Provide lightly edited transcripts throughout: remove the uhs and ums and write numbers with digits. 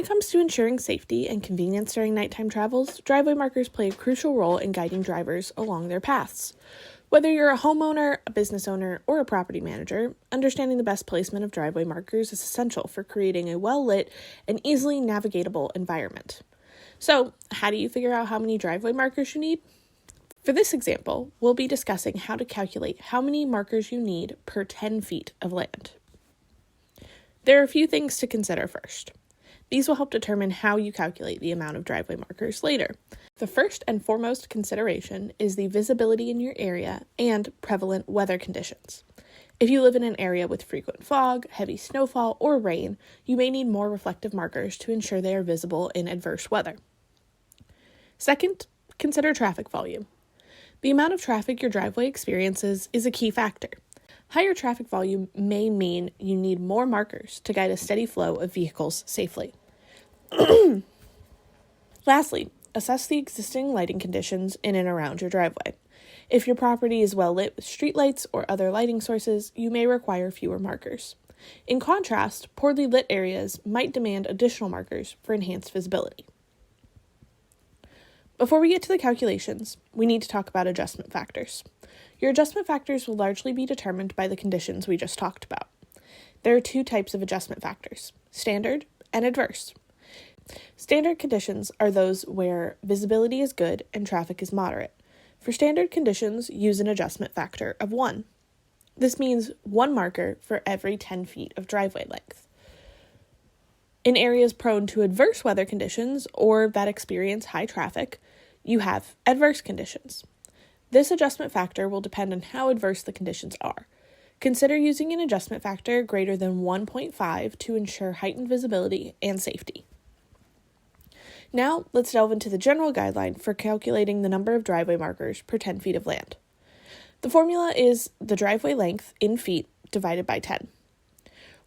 it comes to ensuring safety and convenience during nighttime travels, driveway markers play a crucial role in guiding drivers along their paths. Whether you're a homeowner, a business owner, or a property manager, understanding the best placement of driveway markers is essential for creating a well-lit and easily navigatable environment. So, how do you figure out how many driveway markers you need? For this example, we'll be discussing how to calculate how many markers you need per 10 feet of land. There are a few things to consider first. These will help determine how you calculate the amount of driveway markers later. The first and foremost consideration is the visibility in your area and prevalent weather conditions. If you live in an area with frequent fog, heavy snowfall, or rain, you may need more reflective markers to ensure they are visible in adverse weather. Second, consider traffic volume. The amount of traffic your driveway experiences is a key factor. Higher traffic volume may mean you need more markers to guide a steady flow of vehicles safely. Lastly, assess the existing lighting conditions in and around your driveway. If your property is well lit with streetlights or other lighting sources, you may require fewer markers. In contrast, poorly lit areas might demand additional markers for enhanced visibility. Before we get to the calculations, we need to talk about adjustment factors. Your adjustment factors will largely be determined by the conditions we just talked about. There are two types of adjustment factors, standard and adverse. Standard conditions are those where visibility is good and traffic is moderate. For standard conditions, use an adjustment factor of 1. This means 1 marker for every 10 feet of driveway length. In areas prone to adverse weather conditions or that experience high traffic, you have adverse conditions. This adjustment factor will depend on how adverse the conditions are. Consider using an adjustment factor greater than 1.5 to ensure heightened visibility and safety. Now, let's delve into the general guideline for calculating the number of driveway markers per 10 feet of land. The formula is the driveway length in feet divided by 10.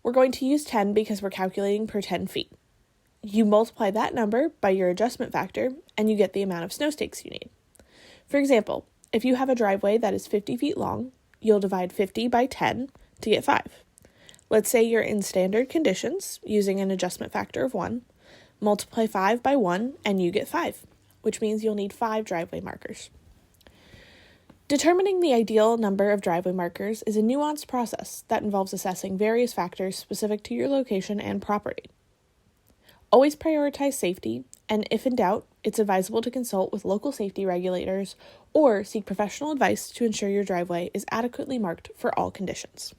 We're going to use 10 because we're calculating per 10 feet. You multiply that number by your adjustment factor, and you get the amount of snow stakes you need. For example, if you have a driveway that is 50 feet long, you'll divide 50 by 10 to get 5. Let's say you're in standard conditions using an adjustment factor of 1. Multiply 5 by 1 and you get 5, which means you'll need 5 driveway markers. Determining the ideal number of driveway markers is a nuanced process that involves assessing various factors specific to your location and property. Always prioritize safety, and if in doubt, it's advisable to consult with local safety regulators or seek professional advice to ensure your driveway is adequately marked for all conditions.